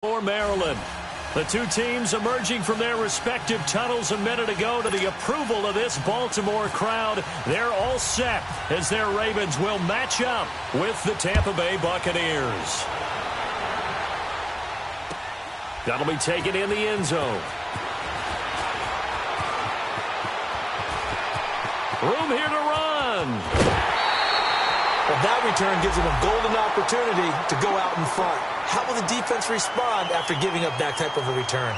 For Maryland. The two teams emerging from their respective tunnels a minute ago to the approval of this Baltimore crowd. They're all set as their Ravens will match up with the Tampa Bay Buccaneers. That'll be taken in the end zone. Room here to run. Well, that return gives them a golden opportunity to go out in front. How will the defense respond after giving up that type of a return?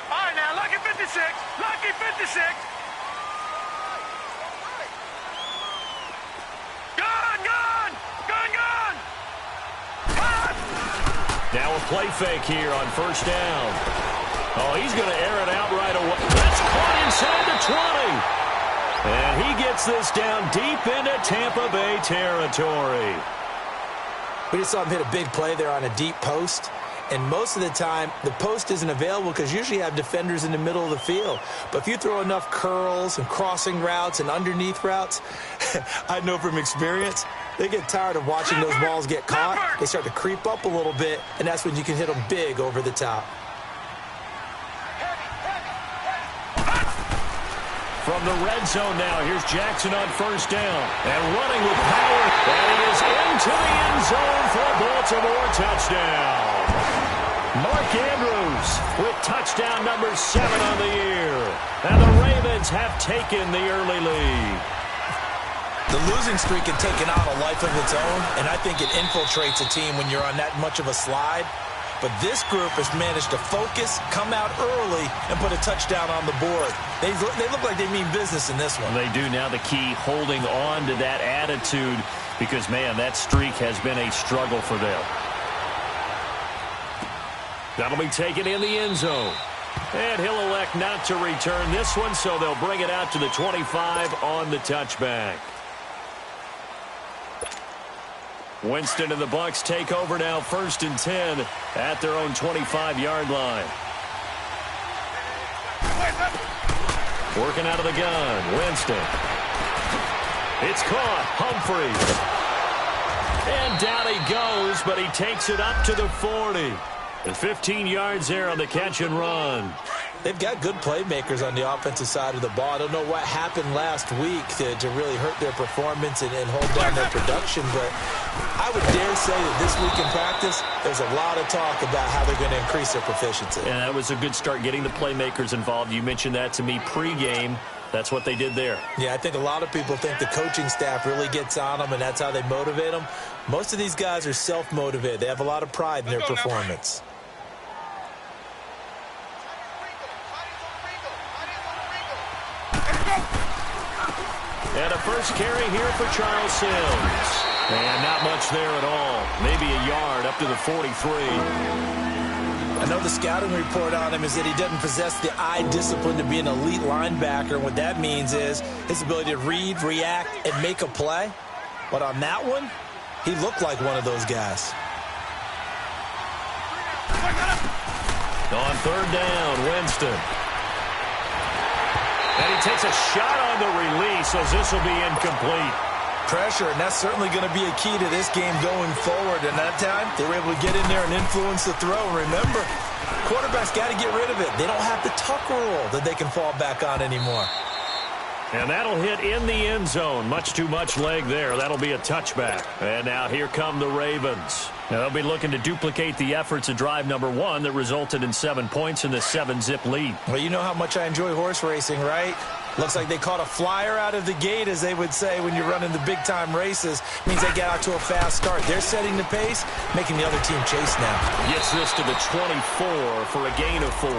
All right, now, lucky 56. Lucky 56. Gone. Now a play fake here on first down. Oh, he's going to air it out right away. That's caught inside the 20. And he gets this down deep into Tampa Bay territory. We just saw him hit a big play there on a deep post. And most of the time, the post isn't available because usually you have defenders in the middle of the field. But if you throw enough curls and crossing routes and underneath routes, I know from experience, they get tired of watching those balls get caught. They start to creep up a little bit, and that's when you can hit them big over the top. From the red zone now, here's Jackson on first down. And running with power, and he is into the end zone for a Baltimore touchdown. Mark Andrews with touchdown number 7 on the year. And the Ravens have taken the early lead. The losing streak had taken on a life of its own, and I think it infiltrates a team when you're on that much of a slide. But this group has managed to focus, come out early, and put a touchdown on the board. They look like they mean business in this one. They do. Now the key, holding on to that attitude, because, man, that streak has been a struggle for them. That'll be taken in the end zone. And he'll elect not to return this one, so they'll bring it out to the 25 on the touchback. Winston and the Bucs take over now, 1st and 10 at their own 25-yard line. Working out of the gun, Winston. It's caught, Humphries. And down he goes, but he takes it up to the 40. And 15 yards there on the catch and run. They've got good playmakers on the offensive side of the ball. I don't know what happened last week to really hurt their performance and hold down their production, but I would dare say that this week in practice, there's a lot of talk about how they're going to increase their proficiency. And that was a good start, getting the playmakers involved. You mentioned that to me pregame. That's what they did there. Yeah, I think a lot of people think the coaching staff really gets on them, and that's how they motivate them. Most of these guys are self-motivated. They have a lot of pride in their performance. And a first carry here for Charles Sims. And not much there at all. Maybe a yard up to the 43. I know the scouting report on him is that he doesn't possess the eye discipline to be an elite linebacker. And what that means is his ability to read, react, and make a play. But on that one, he looked like one of those guys. On 3rd down, Winston. And he takes a shot on the release as this will be incomplete. Pressure, and that's certainly going to be a key to this game going forward. And that time, they were able to get in there and influence the throw. Remember, quarterbacks got to get rid of it. They don't have the tuck rule that they can fall back on anymore. And that'll hit in the end zone. Much too much leg there. That'll be a touchback. And now here come the Ravens. Now they'll be looking to duplicate the efforts of drive number 1 that resulted in 7 points in the 7-zip lead. Well, you know how much I enjoy horse racing, right? Looks like they caught a flyer out of the gate, as they would say when you're running the big-time races. Means they get out to a fast start. They're setting the pace, making the other team chase now. Gets this to the 24 for a gain of 4.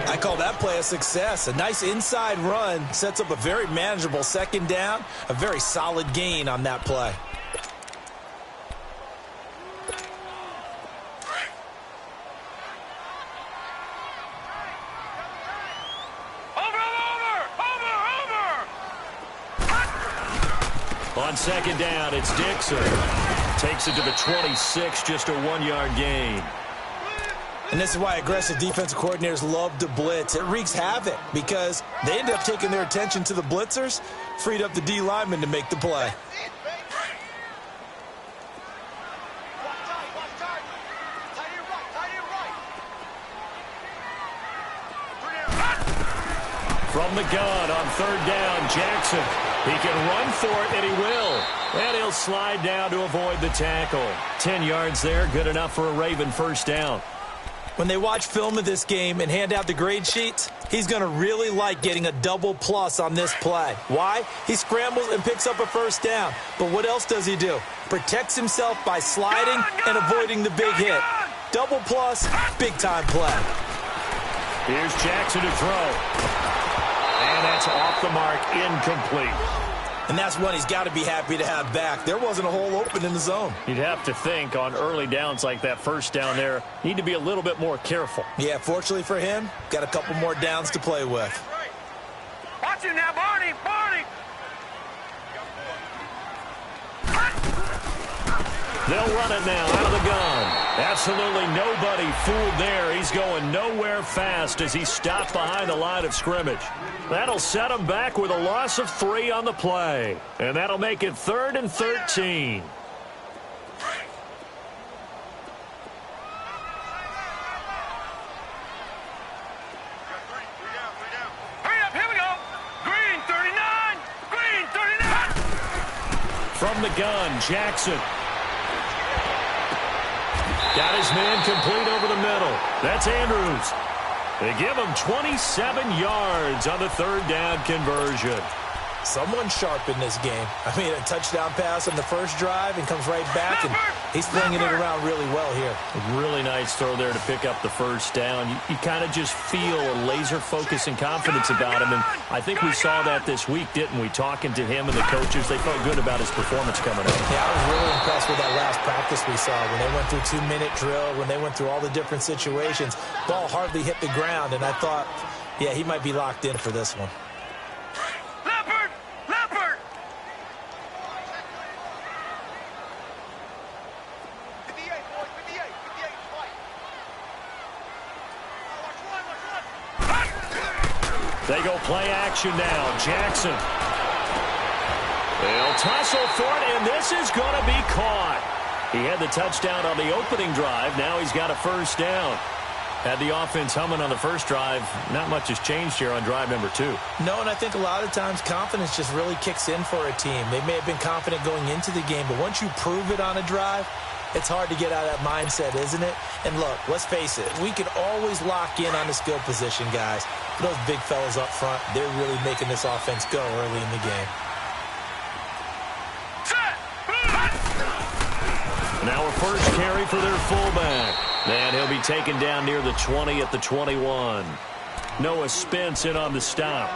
I call that play a success. A nice inside run sets up a very manageable 2nd down. A very solid gain on that play. On 2nd down, it's Dixon. Takes it to the 26, just a 1-yard gain. And this is why aggressive defensive coordinators love to blitz. It wreaks havoc because they end up taking their attention to the blitzers, freed up the D lineman to make the play. From the gun on third down, Jackson. He can run for it, and he will. And he'll slide down to avoid the tackle. 10 yards there, good enough for a Raven first down. When they watch film of this game and hand out the grade sheets, he's going to really like getting a double plus on this play. Why? He scrambles and picks up a first down. But what else does he do? Protects himself by sliding and avoiding the big hit. Double plus, big-time play. Here's Jackson to throw. And that's off the mark, incomplete. And that's one he's got to be happy to have back. There wasn't a hole open in the zone. You'd have to think on early downs like that first down there, need to be a little bit more careful. Yeah, fortunately for him, got a couple more downs to play with. Watch him now, Barney! Barney! They'll run it now out of the gun. Absolutely nobody fooled there. He's going nowhere fast as he stopped behind the line of scrimmage. That'll set him back with a loss of 3 on the play. And that'll make it 3rd and 13. Hurry up, here we go! Green 39! Green 39! From the gun, Jackson. Got his man complete over the middle. That's Andrews. They give him 27 yards on the third down conversion. Someone sharp in this game. I mean, a touchdown pass on the first drive and comes right back, and he's flinging it around really well here. A really nice throw there to pick up the first down. You kind of just feel a laser focus and confidence about him, and I think we saw that this week, didn't we? Talking to him and the coaches, they felt good about his performance coming up. Yeah, I was really impressed with that last practice we saw when they went through 2-minute drill, when they went through all the different situations. Ball hardly hit the ground, and I thought, yeah, he might be locked in for this one. They go play action now. Jackson. They'll tussle for it, and this is going to be caught. He had the touchdown on the opening drive. Now he's got a first down. Had the offense humming on the first drive. Not much has changed here on drive number 2. No, and I think a lot of times confidence just really kicks in for a team. They may have been confident going into the game, but once you prove it on a drive, it's hard to get out of that mindset, isn't it? And look, let's face it, we can always lock in on the skill position, guys. Those big fellas up front, they're really making this offense go early in the game. Now a first carry for their fullback. And he'll be taken down near the 20 at the 21. Noah Spence in on the stop.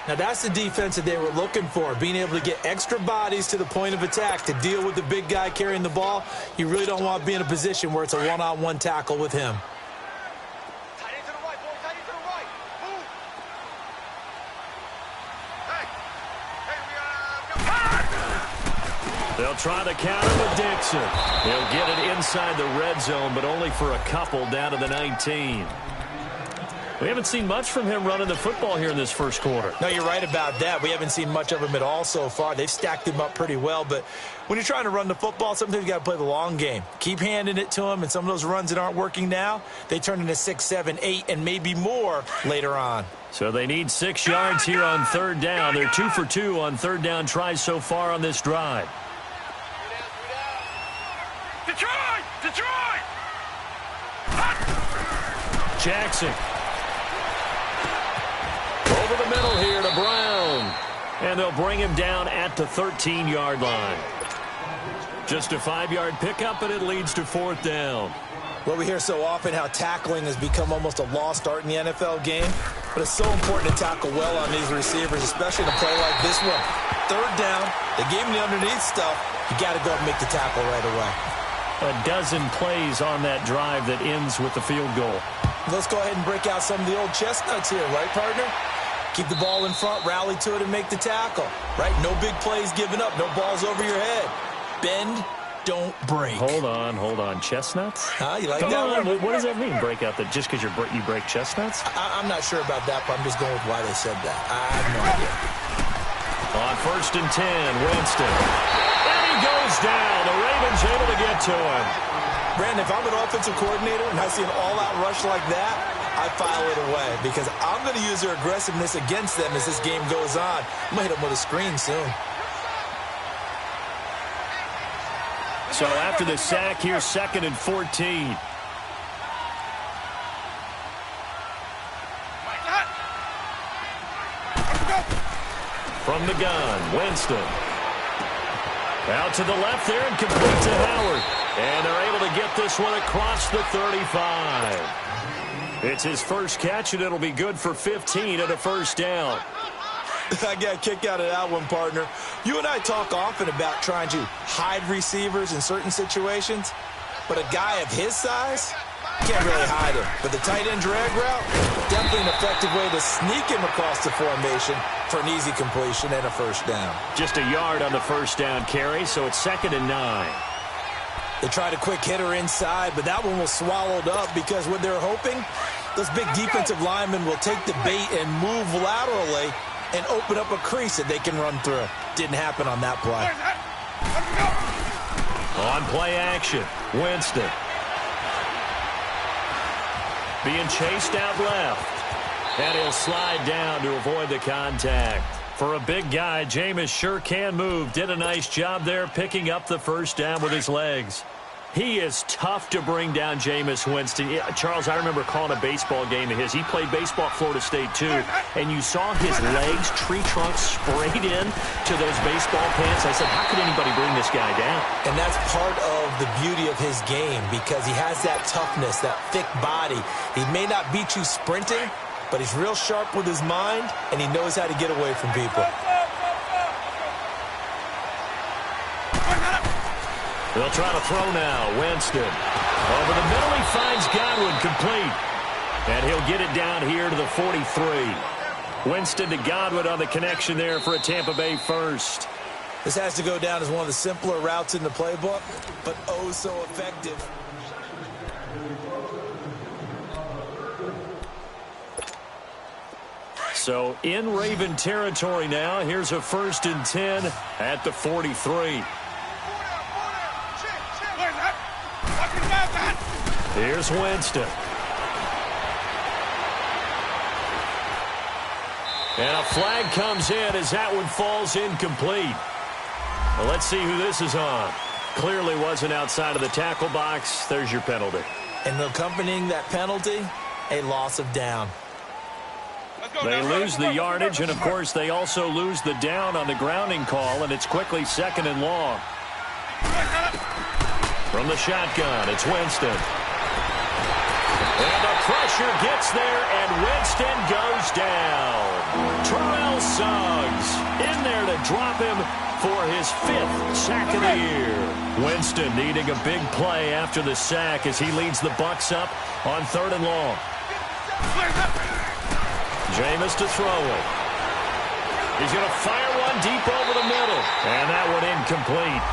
Now that's the defense that they were looking for, being able to get extra bodies to the point of attack to deal with the big guy carrying the ball. You really don't want to be in a position where it's a one-on-one tackle with him. They'll try the counter with Dixon. He'll get it inside the red zone, but only for a couple down to the 19. We haven't seen much from him running the football here in this first quarter. No, you're right about that. We haven't seen much of him at all so far. They've stacked him up pretty well, but when you're trying to run the football, sometimes you got to play the long game. Keep handing it to him, and some of those runs that aren't working now, they turn into 6, 7, 8, and maybe more later on. So they need 6 yards here on third down. They're 2 for 2 on third down tries so far on this drive. Detroit! Detroit! Jackson. Over the middle here to Brown. And they'll bring him down at the 13-yard line. Just a 5-yard pickup, and it leads to 4th down. Well, we hear so often how tackling has become almost a lost art in the NFL game, but it's so important to tackle well on these receivers, especially in a play like this one. Third down, they gave him the underneath stuff. You got to go and make the tackle right away. A dozen plays on that drive that ends with the field goal. Let's go ahead and break out some of the old chestnuts here, right, partner? Keep the ball in front, rally to it, and make the tackle, right? No big plays given up, no balls over your head. Bend, don't break. Hold on. Chestnuts? Huh? You like Come that on. one? What does that mean, break out? Just because you break chestnuts? I'm not sure about that, but I'm just going with why they said that. I have no idea. On 1st and 10, Winston. And he goes down. The Ravens able to get to him. Brandon, if I'm an offensive coordinator and I see an all-out rush like that, I file it away because I'm going to use their aggressiveness against them as this game goes on. I'm going to hit them with a screen soon. So after the sack, here's 2nd and 14. From the gun, Winston. Out to the left there and complete to Howard. And they're able to get this one across the 35. It's his first catch, and it'll be good for 15 and a first down. I got a kick out of that one, partner. You and I talk often about trying to hide receivers in certain situations, but a guy of his size can't really hide him. But the tight end drag route, definitely an effective way to sneak him across the formation for an easy completion and a first down. Just a yard on the first down carry, so it's 2nd and 9. They tried a quick hitter inside, but that one was swallowed up because what they're hoping, those big defensive linemen will take the bait and move laterally and open up a crease that they can run through. Didn't happen on that play. On play action, Winston. Being chased out left. And he'll slide down to avoid the contact. For a big guy, Jameis sure can move. Did a nice job there picking up the first down with his legs. He is tough to bring down, Jameis Winston. Yeah, Charles, I remember calling a baseball game of his. He played baseball at Florida State, too. And you saw his legs, tree trunks sprayed in to those baseball pants. I said, how could anybody bring this guy down? And that's part of the beauty of his game because he has that toughness, that thick body. He may not beat you sprinting, but he's real sharp with his mind, and he knows how to get away from people. They'll try to throw now. Winston. Over the middle, he finds Godwin complete. And he'll get it down here to the 43. Winston to Godwin on the connection there for a Tampa Bay first. This has to go down as one of the simpler routes in the playbook, but oh so effective. So in Raven territory now. Here's a 1st and 10 at the 43. Here's Winston. And a flag comes in as that one falls incomplete. Well, let's see who this is on. Clearly wasn't outside of the tackle box. There's your penalty. And accompanying that penalty, a loss of down. They lose the yardage, and, of course, they also lose the down on the grounding call, and it's quickly 2nd and long. From the shotgun, it's Winston. And the pressure gets there, and Winston goes down. Terrell Suggs in there to drop him for his 5th sack of the year. Winston needing a big play after the sack as he leads the Bucs up on 3rd and long. Jameis to throw it. He's going to fire one deep over the middle. And that one incomplete.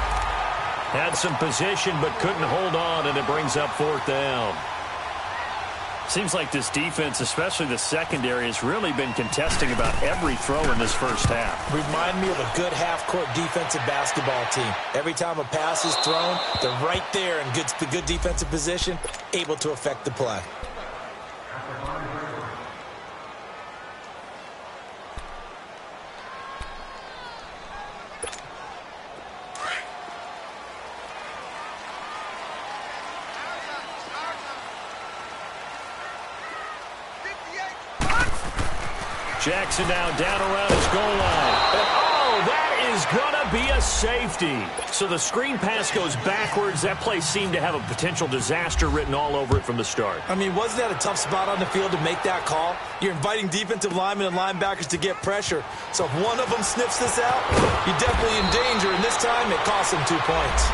Had some position but couldn't hold on, and it brings up 4th down. Seems like this defense, especially the secondary, has really been contesting about every throw in this first half. Remind me of a good half-court defensive basketball team. Every time a pass is thrown, they're right there in good defensive position, able to affect the play. Jackson now down around his goal line. And, oh, that is going to be a safety. So the screen pass goes backwards. That play seemed to have a potential disaster written all over it from the start. I mean, wasn't that a tough spot on the field to make that call? You're inviting defensive linemen and linebackers to get pressure. So if one of them sniffs this out, you're definitely in danger. And this time, it costs them 2 points.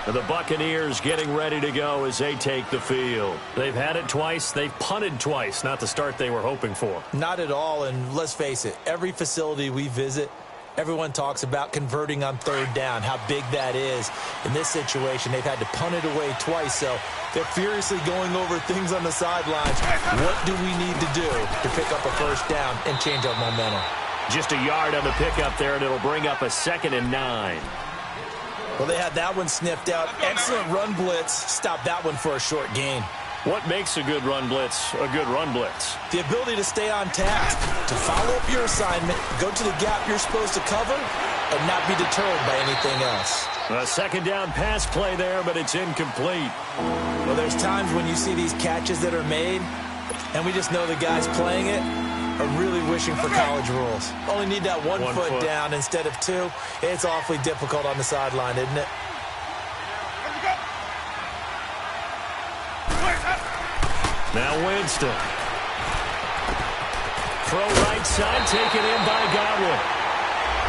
The Buccaneers getting ready to go as they take the field. They've had it twice. They've punted twice. Not the start they were hoping for. Not at all. And let's face it, every facility we visit, Everyone talks about converting on third down, how big that is. In this situation, they've had to punt it away twice, so they're furiously going over things on the sidelines. What do we need to do to pick up a first down and change our momentum? Just a yard on the pickup there, and it'll bring up a 2nd and 9. Well, they had that one sniffed out. Excellent run blitz. Stop that one for a short gain. What makes a good run blitz a good run blitz? The ability to stay on task, to follow up your assignment, go to the gap you're supposed to cover, and not be deterred by anything else. A 2nd down pass play there, but it's incomplete. Well, there's times when you see these catches that are made, and we just know the guys playing it are really wishing for college rules. Only need that one foot down instead of 2. It's awfully difficult on the sideline, isn't it? Now Winston. Throw right side, taken in by Godwin.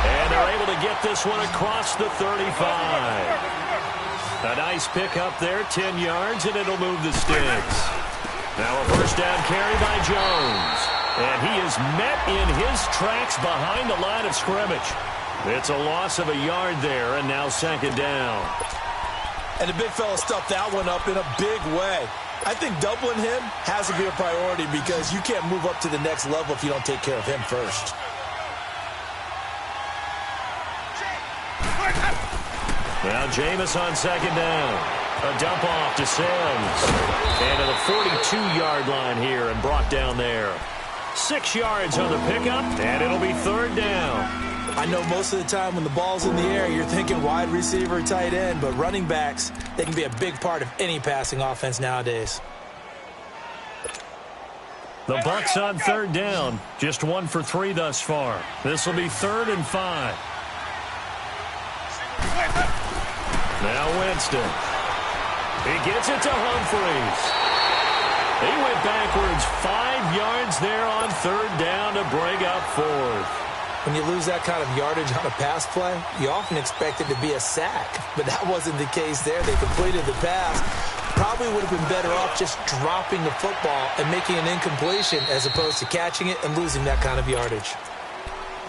And they're able to get this one across the 35. A nice pickup there, 10 yards, and it'll move the sticks. Now a first down carry by Jones. And he is met in his tracks behind the line of scrimmage. It's a loss of a yard there, and now 2nd down. And the big fella stuffed that one up in a big way. I think doubling him has to be a priority because you can't move up to the next level if you don't take care of him first. Now Jameis on 2nd down. A dump off to Sims. And to the 42-yard line here and brought down there. 6 yards on the pickup, and it'll be 3rd down. I know most of the time when the ball's in the air, you're thinking wide receiver, tight end, but running backs, they can be a big part of any passing offense nowadays. The Bucs on 3rd down, just 1 for 3 thus far. This will be 3rd and 5. Now Winston. He gets it to Humphreys. He went backwards 5 yards there on 3rd down to bring up 4th. When you lose that kind of yardage on a pass play, you often expect it to be a sack. But that wasn't the case there. They completed the pass. Probably would have been better off just dropping the football and making an incompletion as opposed to catching it and losing that kind of yardage.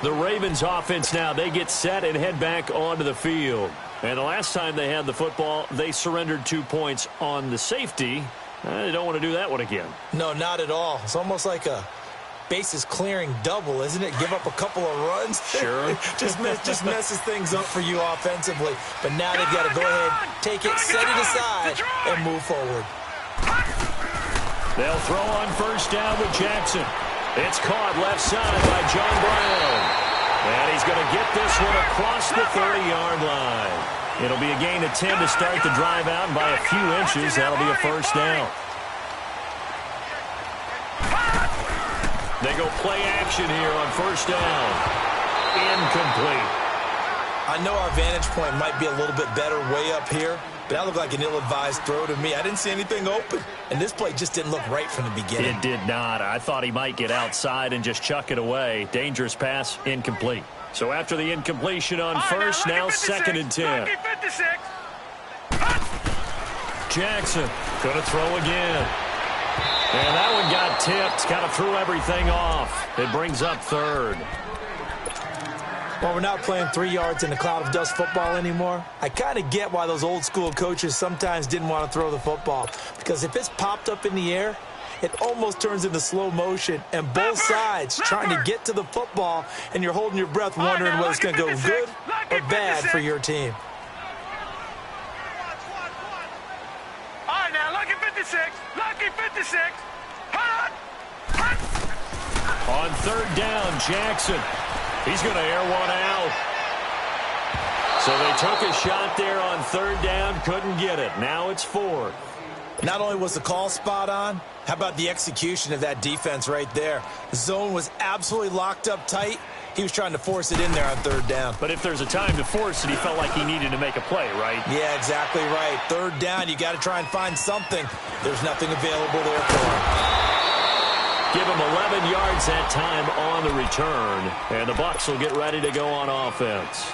The Ravens offense now, they get set and head back onto the field. And the last time they had the football, they surrendered 2 points on the safety. They don't want to do that one again. No, not at all. It's almost like a bases clearing double, isn't it? Give up a couple of runs. Sure. just messes things up for you offensively. But now they've got to go ahead, take it, set it aside, and move forward. They'll throw on 1st down with Jackson. It's caught left side by John Brown. And he's going to get this one across the 30-yard line. It'll be a gain of 10 to start the drive out, and by a few inches, that'll be a 1st down. They go play action here on 1st down. Incomplete. I know our vantage point might be a little bit better way up here, but that looked like an ill-advised throw to me. I didn't see anything open, and this play just didn't look right from the beginning. It did not. I thought he might get outside and just chuck it away. Dangerous pass, incomplete. So after the incompletion on 1st, now 2nd and 10. Jackson going to throw again. And that one got tipped, kind of threw everything off. It brings up 3rd. Well, we're not playing 3 yards in a cloud of dust football anymore. I kind of get why those old school coaches sometimes didn't want to throw the football. Because if it's popped up in the air, it almost turns into slow motion. And both sides trying to get to the football, and you're holding your breath wondering whether it's going to go good or bad for your team. All right, now, lucky 56. Lucky 56. On 3rd down, Jackson. He's going to air one out. So they took a shot there on 3rd down, couldn't get it. Now it's 4th. Not only was the call spot on, how about the execution of that defense right there? The zone was absolutely locked up tight. He was trying to force it in there on 3rd down. But if there's a time to force it, he felt like he needed to make a play, right? Yeah, exactly right. 3rd down, you got to try and find something. There's nothing available there for him. Give him 11 yards that time on the return. And the Bucs will get ready to go on offense.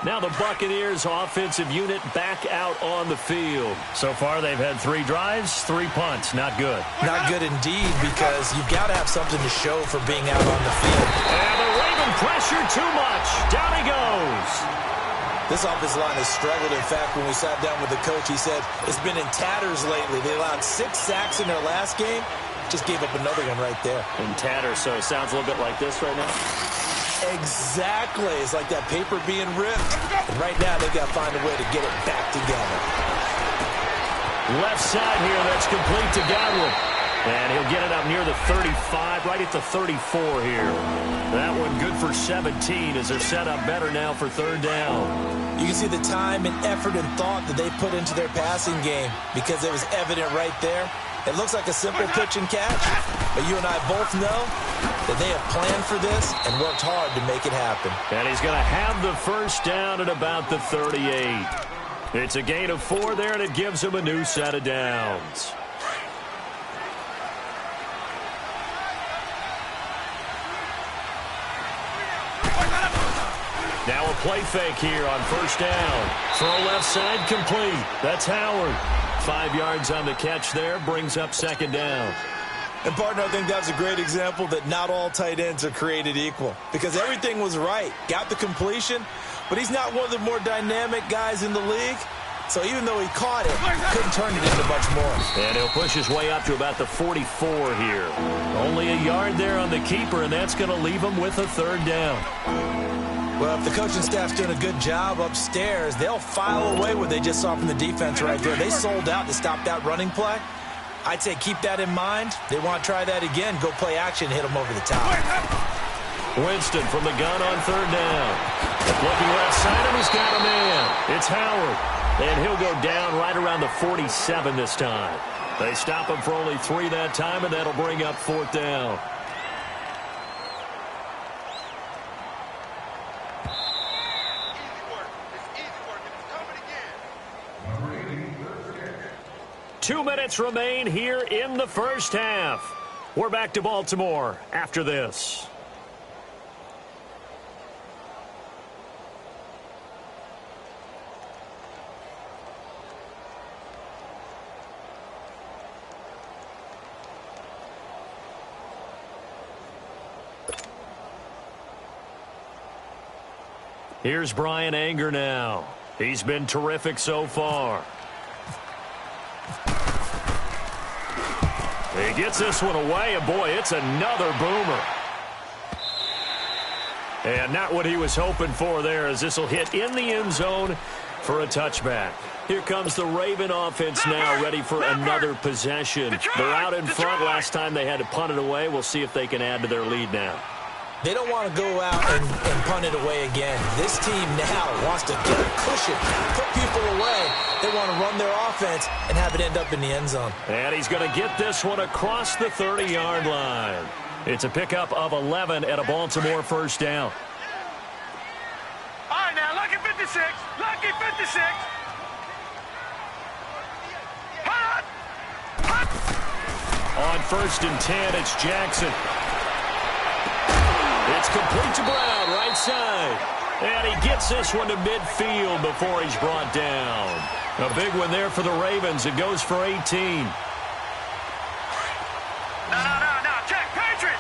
Now the Buccaneers offensive unit back out on the field. So far they've had 3 drives, 3 punts. Not good. Not good indeed, because you've got to have something to show for being out on the field. And the Raven pressure too much. Down he goes. This offensive line has struggled. In fact, when we sat down with the coach, he said it's been in tatters lately. They allowed 6 sacks in their last game. Just gave up another one right there. In tatters, so it sounds a little bit like this right now. Exactly. It's like that paper being ripped. And right now, they've got to find a way to get it back together. Left side here, that's complete to Godwin. And he'll get it up near the 35, right at the 34 here. That one good for 17 as they're set up better now for third down. You can see the time and effort and thought that they put into their passing game because it was evident right there. It looks like a simple pitch and catch, but you and I both know that they have planned for this and worked hard to make it happen. And he's going to have the first down at about the 38. It's a gain of 4 there, and it gives him a new set of downs. Now a play fake here on first down. Throw left side complete. That's Howard. 5 yards on the catch there, brings up second down. And, partner, I think that's a great example that not all tight ends are created equal because everything was right. Got the completion, but he's not one of the more dynamic guys in the league. So even though he caught it, couldn't turn it into much more. And he'll push his way up to about the 44 here. Only a yard there on the keeper, and that's going to leave him with a third down. Well, if the coaching staff's doing a good job upstairs, they'll file away what they just saw from the defense right there. They sold out to stop that running play. I'd say keep that in mind. They want to try that again. Go play action, hit them over the top. Winston from the gun on third down. Looking left side, and he's got a man. It's Howard. And he'll go down right around the 47 this time. They stop him for only 3 that time, and that'll bring up fourth down. Two minutes remain here in the first half. We're back to Baltimore after this. Here's Brian Anger now. He's been terrific so far. He gets this one away, and boy, it's another boomer. And not what he was hoping for there, as this will hit in the end zone for a touchback. Here comes the Raven offense now, ready for another possession. They're out in front. Last time they had to punt it away. We'll see if they can add to their lead now. They don't want to go out and punt it away again. This team now wants to get a cushion, put people away. They want to run their offense and have it end up in the end zone. And he's going to get this one across the 30-yard line. It's a pickup of 11 at a Baltimore first down. All right, now, lucky 56. Lucky 56. Hot! Hot! On first and 10, it's Jackson. It's complete to Brown, right side. And he gets this one to midfield before he's brought down. A big one there for the Ravens. It goes for 18. No. Check. Patriot.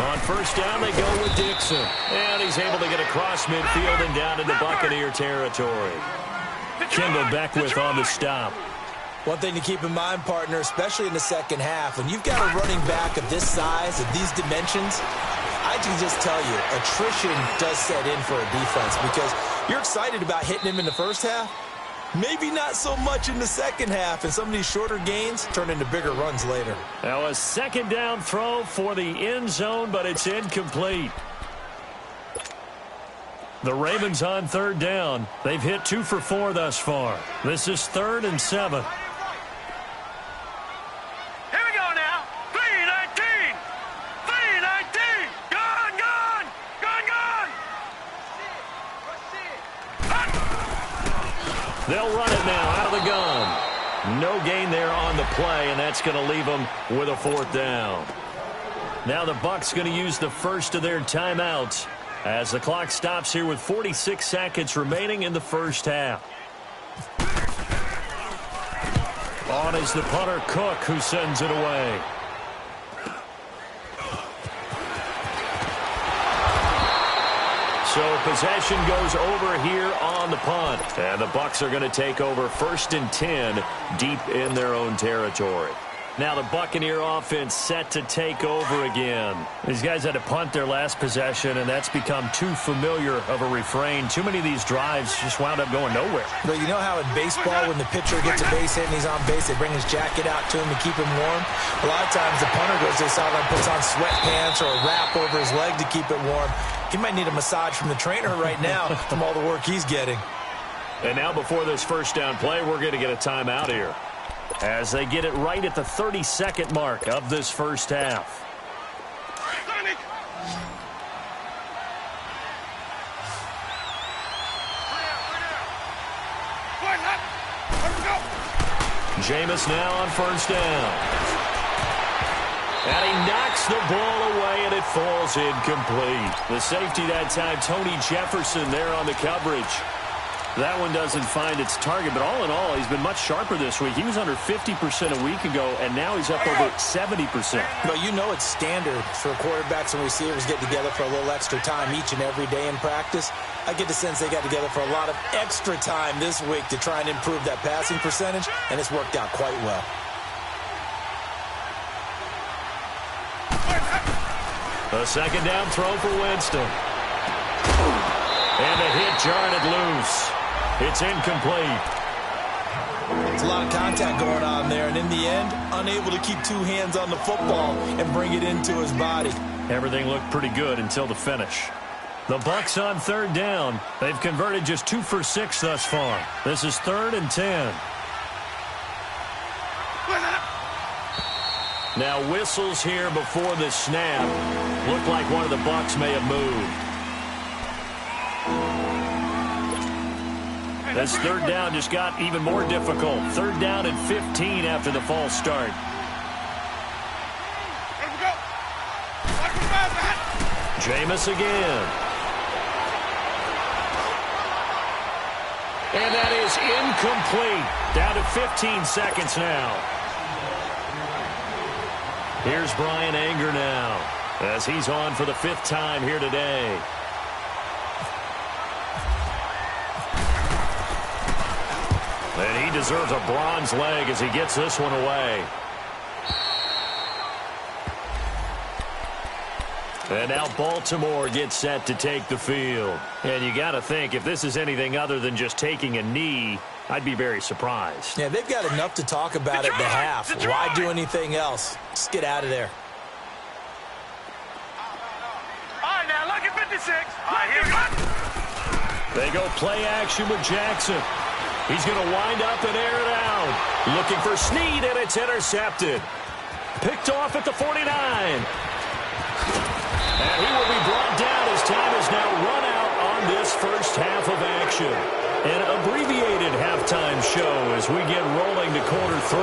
On first down, they go with Dixon. And he's able to get across midfield and down into Buccaneer territory. Kendall Beckwith on the stop. One thing to keep in mind, partner, especially in the second half, when you've got a running back of this size, of these dimensions, I can just tell you, attrition does set in for a defense because you're excited about hitting him in the first half. Maybe not so much in the second half, and some of these shorter gains turn into bigger runs later. Now a second down throw for the end zone, but it's incomplete. The Ravens on third down. They've hit 2 for 4 thus far. This is 3rd and 7. Here we go now. 3-19. 3-19. Gone. Hot. They'll run it now out of the gun. No gain there on the play, and that's going to leave them with a fourth down. Now the Bucs going to use the first of their timeouts as the clock stops here with 46 seconds remaining in the first half. On is the punter, Cook, who sends it away. So possession goes over here on the punt. And the Bucs are going to take over 1st and 10 deep in their own territory. Now the Buccaneer offense set to take over again. These guys had to punt their last possession, and that's become too familiar of a refrain. Too many of these drives just wound up going nowhere. But you know how in baseball, when the pitcher gets a base hit and he's on base, they bring his jacket out to him to keep him warm? A lot of times the punter goes to the sideline, puts on sweatpants or a wrap over his leg to keep it warm. He might need a massage from the trainer right now from all the work he's getting. And now before this first down play, we're going to get a timeout here, as they get it right at the 32nd mark of this first half. Jameis now on first down. And he knocks the ball away, and it falls incomplete. The safety that time, Tony Jefferson, there on the coverage. That one doesn't find its target, but all in all, he's been much sharper this week. He was under 50% a week ago, and now he's up over 70%. Well, you know it's standard for quarterbacks and receivers get together for a little extra time each and every day in practice. I get the sense they got together for a lot of extra time this week to try and improve that passing percentage, and it's worked out quite well. A second down throw for Winston. And a hit jarred it loose. It's incomplete. There's a lot of contact going on there, and in the end, unable to keep two hands on the football and bring it into his body. Everything looked pretty good until the finish. The Bucs on third down. They've converted just 2 for 6 thus far. This is 3rd and 10. Now whistles here before the snap. Looked like one of the Bucs may have moved. This third down just got even more difficult. 3rd down and 15 after the false start. Jameis again. And that is incomplete. Down to 15 seconds now. Here's Brian Anger now, as he's on for the 5th time here today. And he deserves a bronze leg as he gets this one away. And now Baltimore gets set to take the field. And you got to think, if this is anything other than just taking a knee, I'd be very surprised. Yeah, they've got enough to talk about at the half. Why do anything else? Just get out of there. All right, now look at 56. All right, here we go. They go play action with Jackson. He's going to wind up and air it out. Looking for Snead, and it's intercepted. Picked off at the 49. And he will be brought down as time is now run out on this first half of action. An abbreviated halftime show as we get rolling to quarter 3.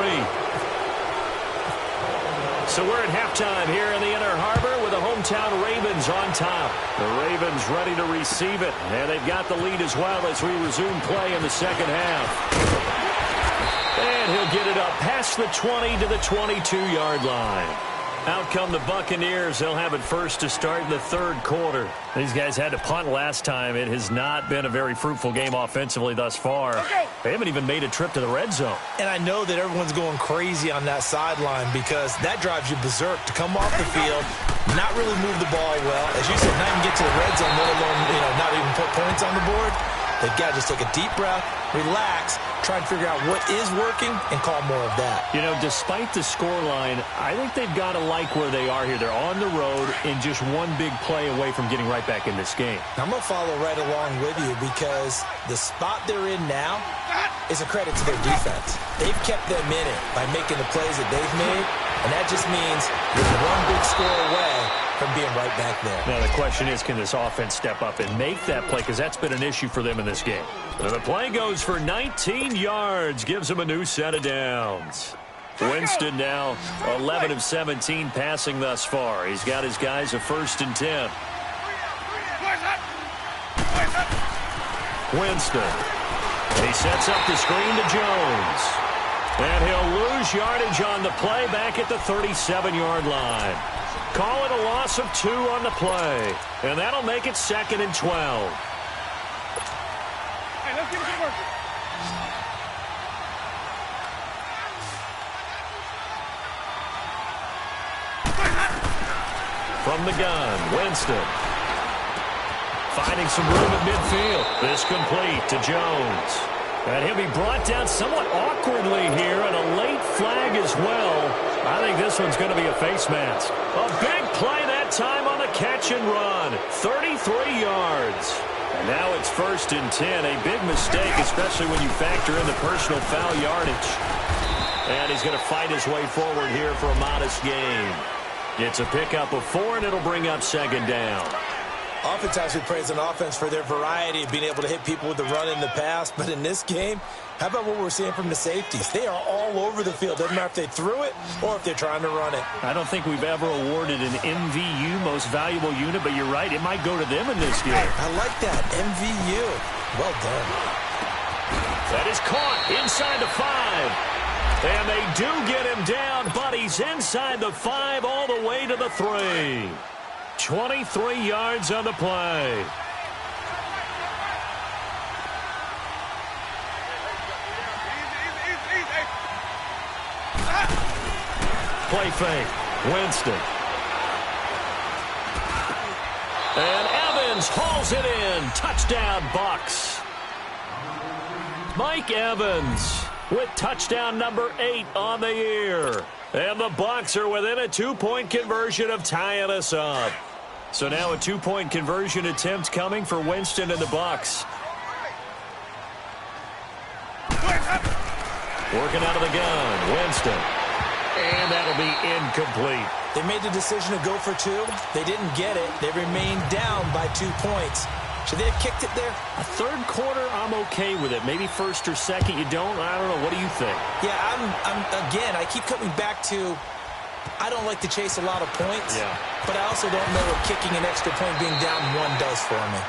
So we're at halftime here in the Inner Harbor with the hometown Ravens on top. The Ravens ready to receive it, and they've got the lead as well as we resume play in the second half. And he'll get it up past the 20 to the 22-yard line. Out come the Buccaneers. They'll have it first to start in the 3rd quarter. These guys had to punt last time. It has not been a very fruitful game offensively thus far. They haven't even made a trip to the red zone. And I know that everyone's going crazy on that sideline because that drives you berserk to come off the field, not really move the ball well. As you said, not even get to the red zone, let alone, not even put points on the board. They've got to just take a deep breath, relax, try and figure out what is working, and call more of that. Despite the scoreline, I think they've got to like where they are here. They're on the road and just one big play away from getting right back in this game. I'm going to follow right along with you because the spot they're in now is a credit to their defense. They've kept them in it by making the plays that they've made, and that just means you're one big score away from being right back there. Now the question is, can this offense step up and make that play? Because that's been an issue for them in this game. And the play goes for 19 yards. Gives them a new set of downs. Winston now 11 of 17 passing thus far. He's got his guys a 1st and 10. Winston. He sets up the screen to Jones. And he'll lose yardage on the play back at the 37-yard line. Call it a loss of 2 on the play. And that'll make it 2nd and 12. Hey, let's get it work. From the gun, Winston. Finding some room at midfield. This complete to Jones. And he'll be brought down somewhat awkwardly here, and a late flag as well. I think this one's going to be a face mask. A big play that time on the catch and run. 33 yards. And now it's 1st and 10. A big mistake, especially when you factor in the personal foul yardage. And he's going to fight his way forward here for a modest gain. It's a pickup of 4, and it'll bring up 2nd down. Oftentimes we praise an offense for their variety of being able to hit people with the run in the pass. But in this game, how about what we're seeing from the safeties? They are all over the field. Doesn't matter if they threw it or if they're trying to run it. I don't think we've ever awarded an MVU, most valuable unit, but you're right. It might go to them in this game. I like that. MVU. Well done. That is caught inside the 5. And they do get him down, but he's inside the 5 all the way to the 3. 23 yards on the play. Play fake. Winston. And Evans hauls it in. Touchdown, Bucks. Mike Evans with touchdown number 8 on the year. And the Bucks are within a 2-point conversion of tying us up. So now a 2-point conversion attempt coming for Winston and the Bucks. Working out of the gun, Winston. And that'll be incomplete. They made the decision to go for 2. They didn't get it. They remained down by 2 points. Should they have kicked it there? A third quarter, I'm okay with it. Maybe first or second, you don't. I don't know. What do you think? Yeah, again, I keep coming back to I don't like to chase a lot of points. Yeah. But I also don't know what kicking an extra point being down 1 does for me.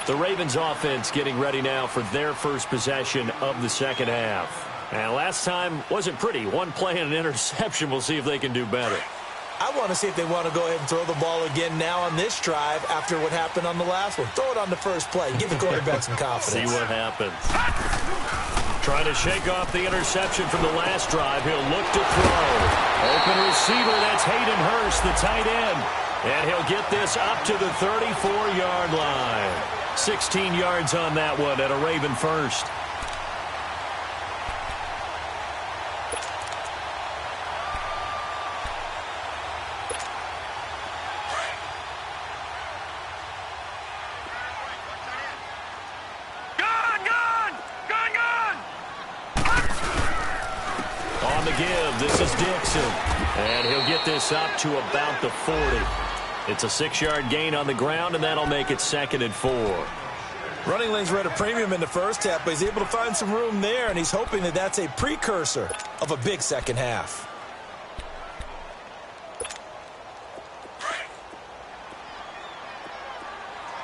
The Ravens offense getting ready now for their first possession of the second half. And last time wasn't pretty. 1 play and an interception. We'll see if they can do better. I want to see if they want to go ahead and throw the ball again now on this drive after what happened on the last one. Throw it on the first play. Give the quarterback some confidence. See what happens. Trying to shake off the interception from the last drive. He'll look to throw. Open receiver, that's Hayden Hurst, the tight end. And he'll get this up to the 34-yard line. 16 yards on that one at a Raven first. On the give, this is Dixon. And he'll get this up to about the 40. It's a 6-yard gain on the ground, and that'll make it 2nd and 4. Running lanes were at a premium in the first half, but he's able to find some room there, and he's hoping that that's a precursor of a big second half.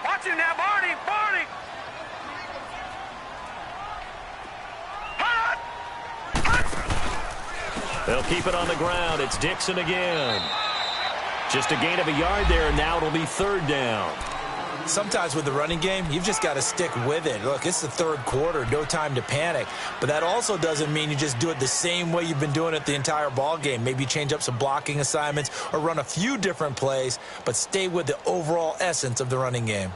Watch him now, Barney! Barney! They'll keep it on the ground. It's Dixon again. Just a gain of a yard there, and now it'll be 3rd down. Sometimes with the running game, you've just got to stick with it. Look, it's the 3rd quarter, no time to panic. But that also doesn't mean you just do it the same way you've been doing it the entire ball game. Maybe change up some blocking assignments or run a few different plays, but stay with the overall essence of the running game.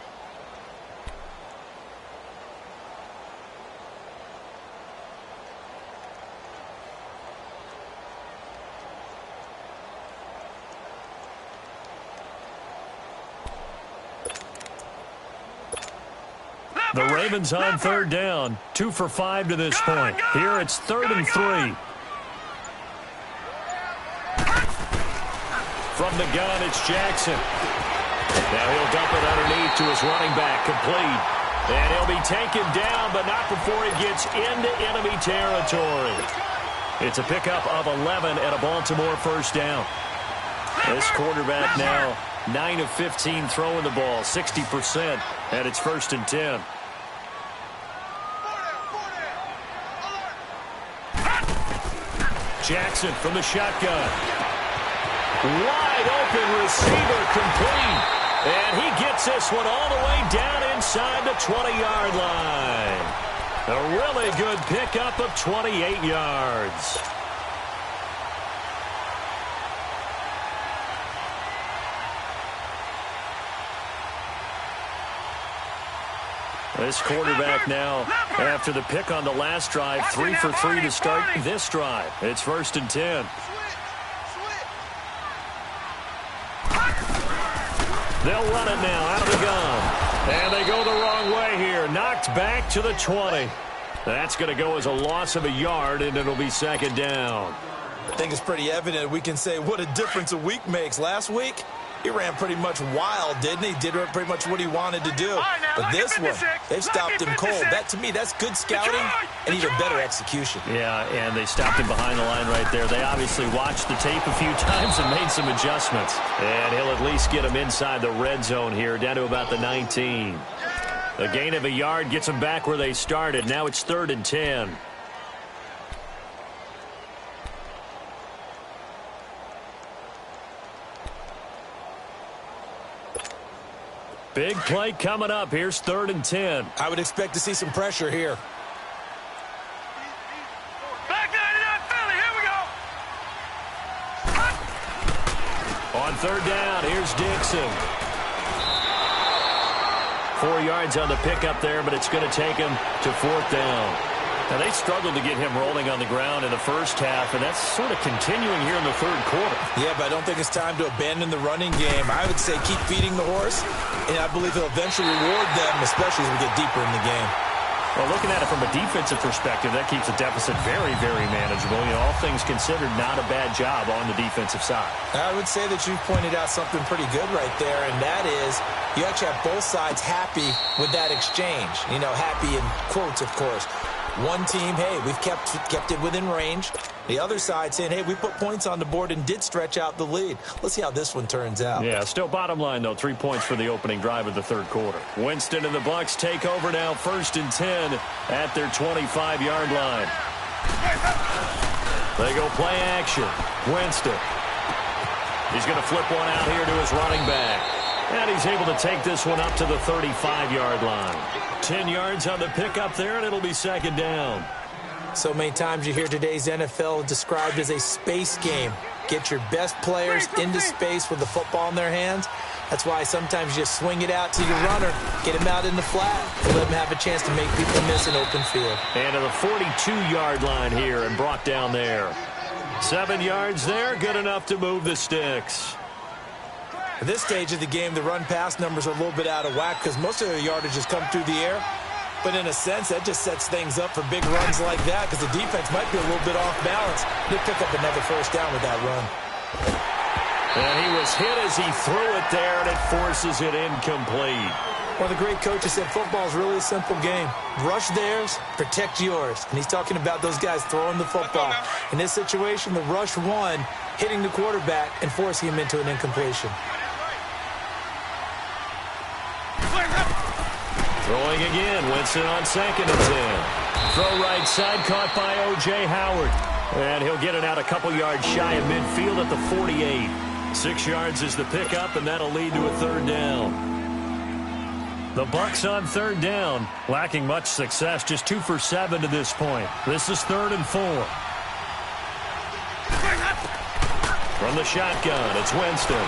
The Ravens on 3rd down. 2 for 5 to this point. Here it's 3rd and 3. From the gun, it's Jackson. Now he'll dump it underneath to his running back, complete. And he'll be taken down, but not before he gets into enemy territory. It's a pickup of 11 and a Baltimore first down. This quarterback now 9 of 15 throwing the ball, 60%, and it's 1st and 10. Jackson from the shotgun. Wide open receiver complete. And he gets this one all the way down inside the 20-yard line. A really good pickup of 28 yards. This quarterback now, after the pick on the last drive, 3 for 3 to start this drive. It's 1st and 10. They'll run it now out of the gun. And they go the wrong way here. Knocked back to the 20. That's going to go as a loss of a yard, and it'll be 2nd down. I think it's pretty evident we can say what a difference a week makes. Last week, he ran pretty much wild, didn't he? Did pretty much what he wanted to do. But this one, they've stopped him cold. That, to me, that's good scouting and even better execution. Yeah, and they stopped him behind the line right there. They obviously watched the tape a few times and made some adjustments. And he'll at least get him inside the red zone here, down to about the 19. A gain of a yard gets them back where they started. Now it's 3rd and 10. Big play coming up. Here's 3rd and 10. I would expect to see some pressure here. Back 99 Philly, here we go. On 3rd down, here's Dixon. 4 yards on the pickup there, but it's going to take him to 4th down. Now, they struggled to get him rolling on the ground in the first half, and that's sort of continuing here in the 3rd quarter. Yeah, but I don't think it's time to abandon the running game. I would say keep feeding the horse, and I believe he'll eventually reward them, especially as we get deeper in the game. Well, looking at it from a defensive perspective, that keeps the deficit very, very manageable. You know, all things considered, not a bad job on the defensive side. I would say that you've pointed out something pretty good right there, and that is you actually have both sides happy with that exchange. You know, happy in quotes, of course. One team, hey, we've kept it within range. The other side saying, hey, we put points on the board and did stretch out the lead. Let's see how this one turns out. Yeah, still bottom line, though, 3 points for the opening drive of the 3rd quarter. Winston and the Bucks take over now, 1st and 10 at their 25-yard line. They go play action. Winston. He's going to flip one out here to his running back. And he's able to take this one up to the 35-yard line. 10 yards on the pickup there, and it'll be 2nd down. So many times you hear today's NFL described as a space game. Get your best players into space with the football in their hands. That's why sometimes you just swing it out to your runner, get him out in the flat, and let him have a chance to make people miss an open field. And to the 42-yard line here and brought down there. 7 yards there, good enough to move the sticks. At this stage of the game, the run-pass numbers are a little bit out of whack because most of their yardage has come through the air. But in a sense, that just sets things up for big runs like that because the defense might be a little bit off balance. They'll pick up another 1st down with that run. And he was hit as he threw it there, and it forces it incomplete. Well, the great coaches said football is really a simple game. Rush theirs, protect yours. And he's talking about those guys throwing the football. In this situation, the rush one, hitting the quarterback and forcing him into an incompletion. Throwing again, Winston on 2nd and 10. Throw right side, caught by O.J. Howard. And he'll get it out a couple yards shy of midfield at the 48. 6 yards is the pickup, and that'll lead to a 3rd down. The Bucks on 3rd down, lacking much success, just 2 for 7 to this point. This is 3rd and 4. From the shotgun, it's Winston.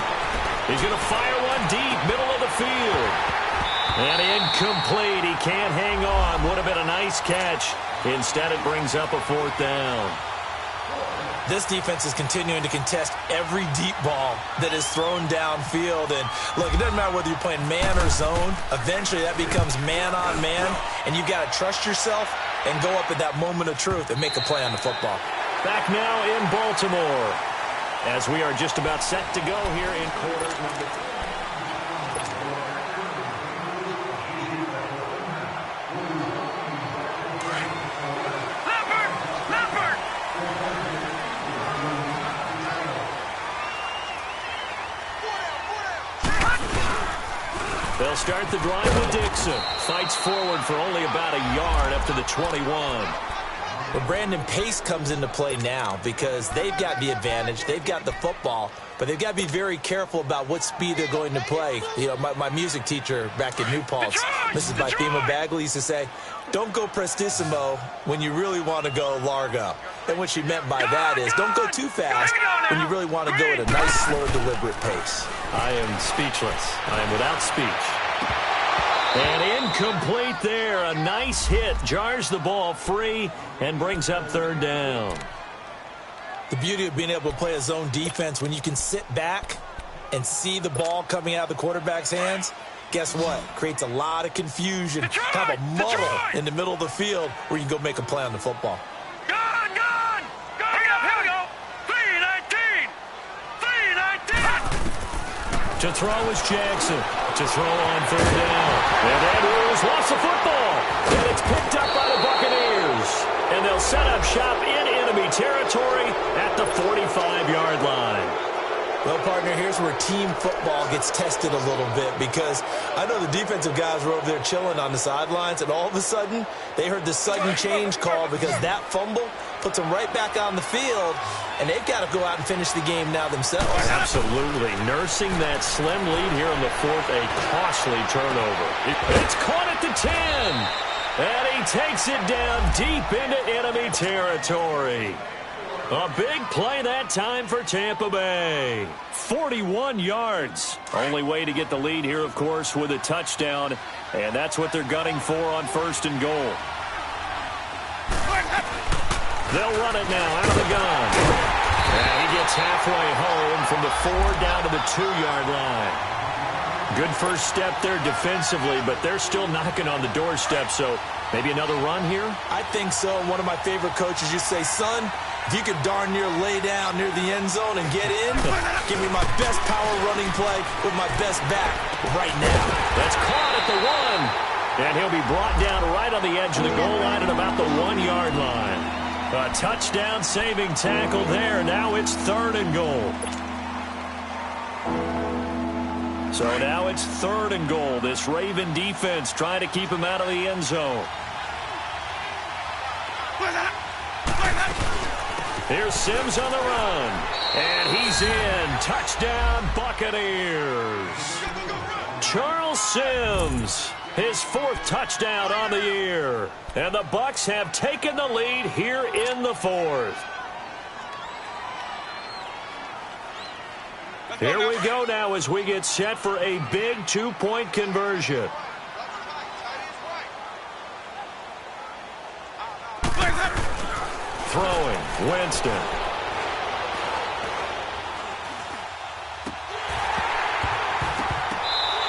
He's going to fire one deep, middle of the field. And incomplete. He can't hang on. Would have been a nice catch. Instead, it brings up a 4th down. This defense is continuing to contest every deep ball that is thrown downfield. And, look, it doesn't matter whether you're playing man or zone. Eventually, that becomes man on man. And you've got to trust yourself and go up at that moment of truth and make a play on the football. Back now in Baltimore as we are just about set to go here in quarter number 3. They'll start the drive with Dixon. Fights forward for only about a yard up to the 21. Well, Brandon, pace comes into play now because they've got the advantage. They've got the football, but they've got to be very careful about what speed they're going to play. You know, my music teacher back in New Paltz, Mrs. Bythema Bagley, used to say, don't go prestissimo when you really want to go largo. And what she meant by that is don't go too fast when you really want to go at a nice, slow, deliberate pace. I am speechless. I am without speech. And incomplete there. A nice hit. Jars the ball free and brings up third down. The beauty of being able to play a zone defense when you can sit back and see the ball coming out of the quarterback's hands, guess what? Creates a lot of confusion, kind of a muddle in the middle of the field where you can go make a play on the football. Gone! Here we go! 319! 319! To throw is Jackson. To throw on third down. And Andrews lost the football. And it's picked up by the Buccaneers. And they'll set up shop in enemy territory at the 45-yard line. Well, partner, here's where team football gets tested a little bit because I know the defensive guys were over there chilling on the sidelines, and all of a sudden they heard the sudden change call because that fumble puts them right back on the field, and they've got to go out and finish the game now themselves. Absolutely. Nursing that slim lead here in the fourth, a costly turnover. It's caught at the 10, and he takes it down deep into enemy territory. A big play that time for Tampa Bay. 41 yards. Only way to get the lead here, of course, with a touchdown. And that's what they're gunning for on first and goal. They'll run it now out of the gun. And he gets halfway home from the 4 down to the 2-yard line. Good first step there defensively, but they're still knocking on the doorstep. So maybe another run here? I think so. One of my favorite coaches used to say, son, if you could darn near lay down near the end zone and get in, give me my best power running play with my best back right now. That's caught at the 1. And he'll be brought down right on the edge of the goal line at about the 1-yard line. A touchdown-saving tackle there. Now it's third and goal. So now it's third and goal. This Raven defense trying to keep him out of the end zone. Here's Sims on the run. And he's in. Touchdown, Buccaneers. Charles Sims, his 4th touchdown on the year. And the Bucs have taken the lead here in the 4th. Here we go now as we get set for a big 2-point conversion. Throwing, Winston.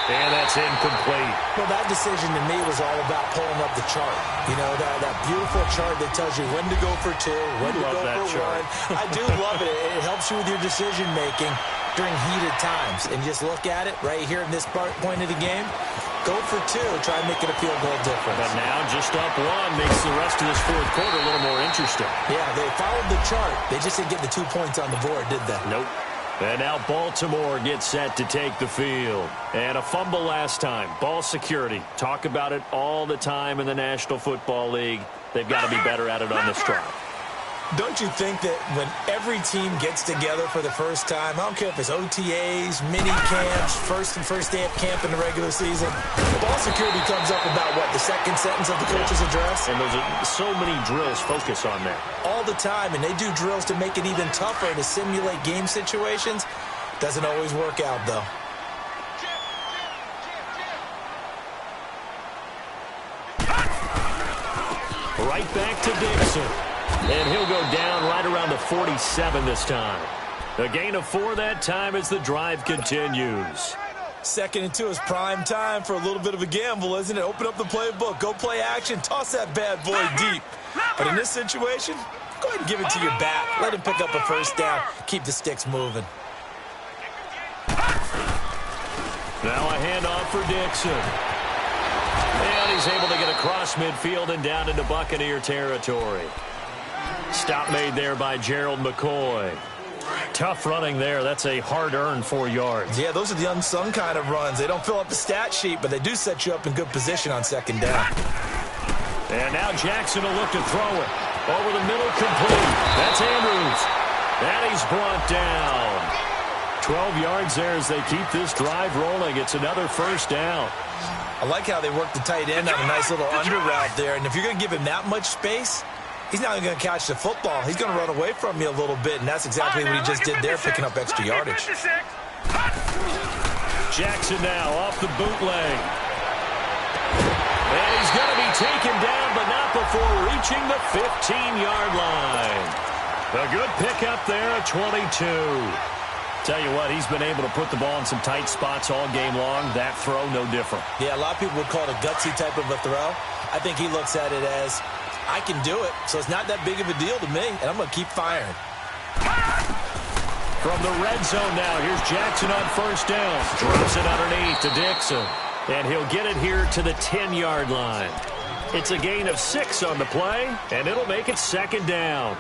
And that's incomplete. Well, that decision to me was all about pulling up the chart. You know, that beautiful chart that tells you when to go for 2, when to go for 1. I do love it. It helps you with your decision-making during heated times. And just look at it right here in this point of the game. Go for 2. Try and make it a field goal difference. But now just up 1 makes the rest of this 4th quarter a little more interesting. Yeah, they followed the chart. They just didn't get the 2 points on the board, did they? Nope. And now Baltimore gets set to take the field. And a fumble last time. Ball security. Talk about it all the time in the National Football League. They've got to be better at it on this drive. Don't you think that when every team gets together for the first time, I don't care if it's OTAs, mini camps, first day of camp in the regular season, ball security comes up about, what, the second sentence of the coach's address? And there's so many drills focus on that. All the time, and they do drills to make it even tougher to simulate game situations. Doesn't always work out, though. Right back to Dixon. And he'll go down right around the 47 this time. A gain of 4 that time as the drive continues. 2nd and 2 is prime time for a little bit of a gamble, isn't it? Open up the playbook, go play action, toss that bad boy deep. But in this situation, go ahead and give it to your back. Let him pick up a first down. Keep the sticks moving. Now a handoff for Dixon. And he's able to get across midfield and down into Buccaneer territory. Stop made there by Gerald McCoy. Tough running there. That's a hard-earned 4 yards. Yeah, those are the unsung kind of runs. They don't fill up the stat sheet, but they do set you up in good position on 2nd down. And now Jackson will look to throw it. Over the middle, complete. That's Andrews. And he's brought down. 12 yards there as they keep this drive rolling. It's another first down. I like how they work the tight end on a nice little under route there. And if you're going to give him that much space, he's not going to catch the football. He's going to run away from you a little bit, and that's exactly what he just did there, picking up extra yardage. Jackson now off the bootleg. And he's going to be taken down, but not before reaching the 15-yard line. A good pickup there at 22. Tell you what, he's been able to put the ball in some tight spots all game long. That throw, no different. Yeah, a lot of people would call it a gutsy type of a throw. I think he looks at it as, I can do it, so it's not that big of a deal to me, and I'm going to keep firing. From the red zone now, here's Jackson on first down. Drops it underneath to Dixon. And he'll get it here to the 10-yard line. It's a gain of 6 on the play, and it'll make it second down.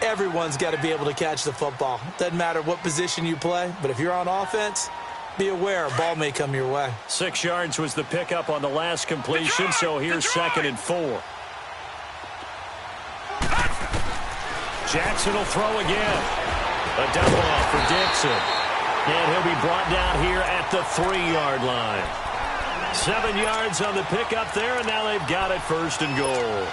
Everyone's got to be able to catch the football. Doesn't matter what position you play, but if you're on offense, be aware a ball may come your way. 6 yards was the pickup on the last completion, so here's 2nd and 4. Jackson will throw again. A dump off for Dixon. And he'll be brought down here at the 3-yard line. 7 yards on the pickup there, and now they've got it 1st and goal.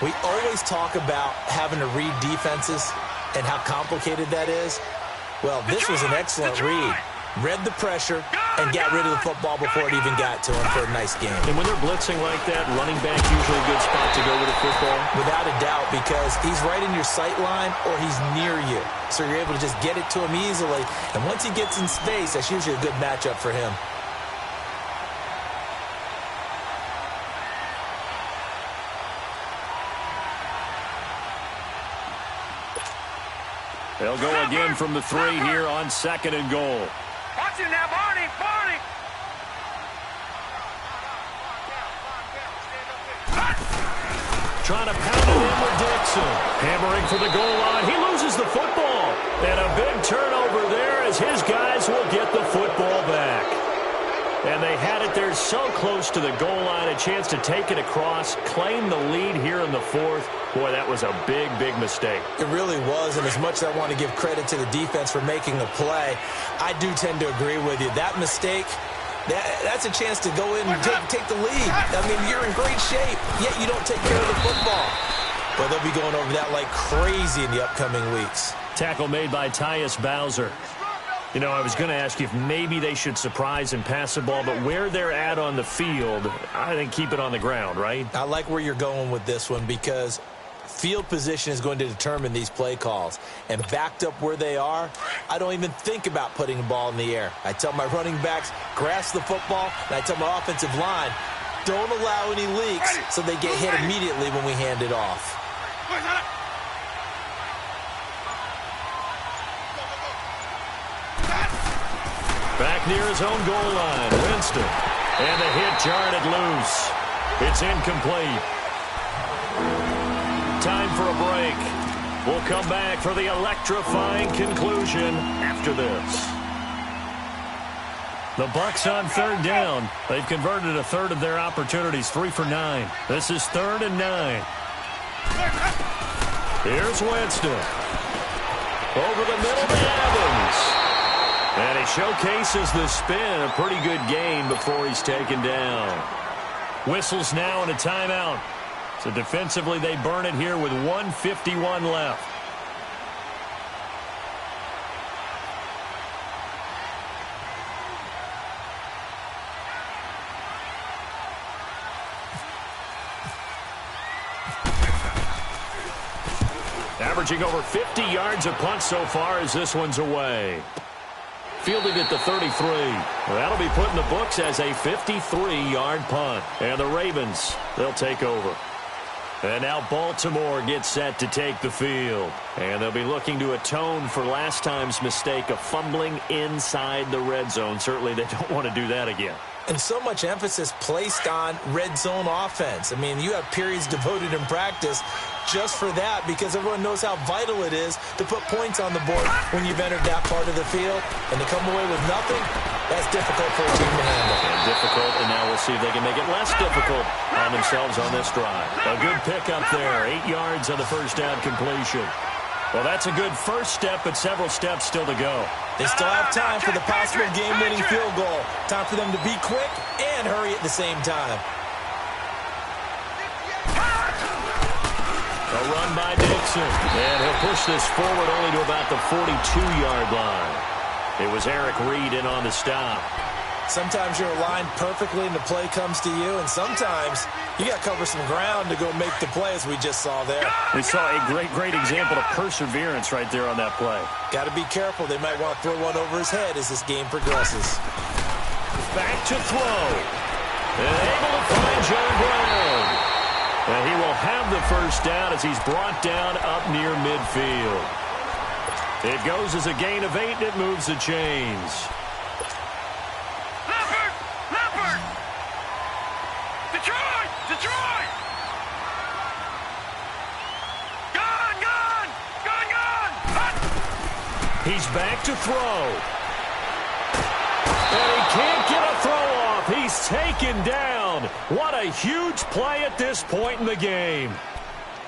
We always talk about having to read defenses and how complicated that is. Well, this was an excellent read. Read the pressure and got rid of the football before it even got to him for a nice game. And when they're blitzing like that, running back's usually a good spot to go with the football. Without a doubt, because he's right in your sight line or he's near you. So you're able to just get it to him easily. And once he gets in space, that's usually a good matchup for him. They'll go again from the 3 here on 2nd and goal. Watch him now, Barney, Barney. Trying to pound it in with Dixon. Hammering for the goal line. He loses the football. And a big turnover there as his guys will get the football back. And they had it there so close to the goal line, a chance to take it across, claim the lead here in the 4th. Boy, that was a big, big mistake. It really was, and as much as I want to give credit to the defense for making the play, I do tend to agree with you. That mistake, that's a chance to go in and take the lead. I mean, you're in great shape, yet you don't take care of the football. But they'll be going over that like crazy in the upcoming weeks. Tackle made by Tyus Bowser. You know, I was going to ask you if maybe they should surprise and pass the ball, but where they're at on the field, I think keep it on the ground, right? I like where you're going with this one because field position is going to determine these play calls. And backed up where they are, I don't even think about putting the ball in the air. I tell my running backs, grasp the football, and I tell my offensive line, don't allow any leaks so they get hit immediately when we hand it off. Back near his own goal line, Winston. And the hit jarred it loose. It's incomplete. Time for a break. We'll come back for the electrifying conclusion after this. The Bucs on 3rd down. They've converted a third of their opportunities, 3 for 9. This is 3rd and 9. Here's Winston. Over the middle to Evans. And he showcases the spin. A pretty good gain before he's taken down. Whistles now and a timeout. So defensively, they burn it here with 1:51 left. Averaging over 50 yards a punt so far as this one's away. Fielded at the 33. That'll be put in the books as a 53-yard punt. And the Ravens, they'll take over. And now Baltimore gets set to take the field. And they'll be looking to atone for last time's mistake of fumbling inside the red zone. Certainly they don't want to do that again. And so much emphasis placed on red zone offense. I mean, you have periods devoted in practice just for that because everyone knows how vital it is to put points on the board when you've entered that part of the field. And to come away with nothing, That's difficult for a team to handle. And difficult, and now we'll see if they can make it less difficult on themselves on this drive. A good pickup there. 8 yards on the first down completion. Well, that's a good first step, but several steps still to go. They still have time for the possible game-winning field goal. Time for them to be quick and hurry at the same time. A run by Dixon. And he'll push this forward only to about the 42-yard line. It was Eric Reed in on the stop. Sometimes you're aligned perfectly and the play comes to you, and sometimes you got to cover some ground to go make the play, as we just saw there. We saw a great example of perseverance right there on that play. Got to be careful. They might want to throw one over his head as this game progresses. Back to throw. And able to find John Brown. And he will have the first down as he's brought down up near midfield. It goes as a gain of 8, and it moves the chains. Leopard! Detroit! Gone! Hut! He's back to throw. And he can't get a throw off. He's taken down. What a huge play at this point in the game.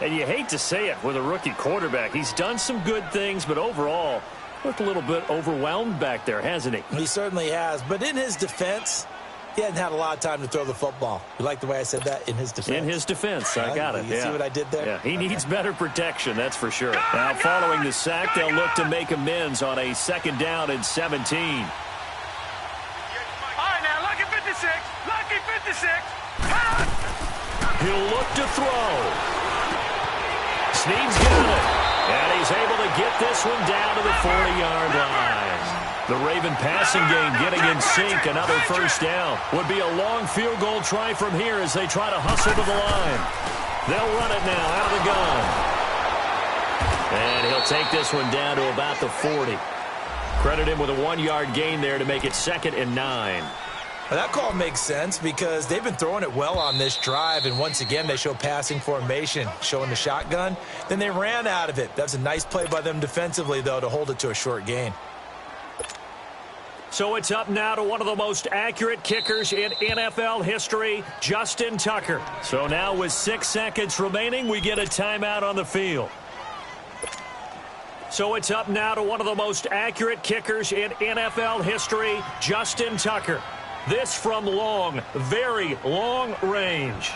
And you hate to say it with a rookie quarterback. He's done some good things, but overall, looked a little bit overwhelmed back there, hasn't he? He certainly has. But in his defense, he hadn't had a lot of time to throw the football. You like the way I said that? In his defense. In his defense. I got it. You see what I did there? Yeah, he needs better protection, that's for sure. Now, following the sack, they'll look to make amends on a 2nd down and 17. All right, now, lucky 56. He'll look to throw. Snead's got it. And he's able to get this one down to the 40-yard line. The Raven passing game getting in sync. Another first down. Would be a long field goal try from here as they try to hustle to the line. They'll run it now out of the gun. And he'll take this one down to about the 40. Credit him with a 1-yard gain there to make it 2nd and 9. Well, that call makes sense because they've been throwing it well on this drive, and once again they show passing formation, showing the shotgun. Then they ran out of it. That was a nice play by them defensively, though, to hold it to a short gain. So it's up now to one of the most accurate kickers in NFL history, Justin Tucker. So now with 6 seconds remaining, we get a timeout on the field. So it's up now to one of the most accurate kickers in NFL history, Justin Tucker. This from long, very long range.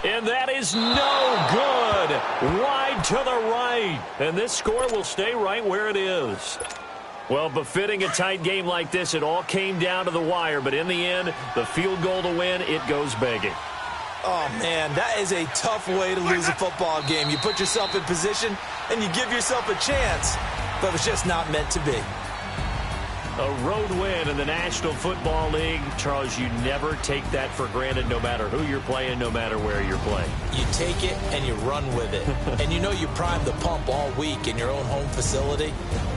And that is no good. Wide to the right. And this score will stay right where it is. Well, befitting a tight game like this, it all came down to the wire. But in the end, the field goal to win, it goes begging. Oh, man, that is a tough way to lose a football game. You put yourself in position, and you give yourself a chance, but it's just not meant to be. A road win in the National Football League. Charles, you never take that for granted no matter who you're playing, no matter where you're playing. You take it and you run with it. And you know you primed the pump all week in your own home facility.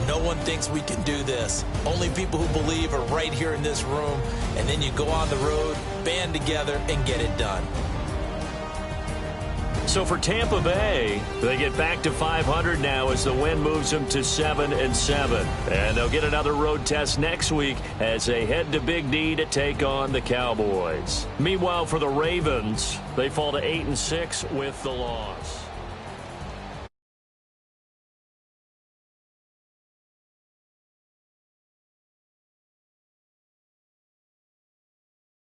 No one thinks we can do this. Only people who believe are right here in this room. And then you go on the road, band together, and get it done. So for Tampa Bay, they get back to 500 now as the win moves them to 7-7. And they'll get another road test next week as they head to Big D to take on the Cowboys. Meanwhile, for the Ravens, they fall to 8-6 with the loss.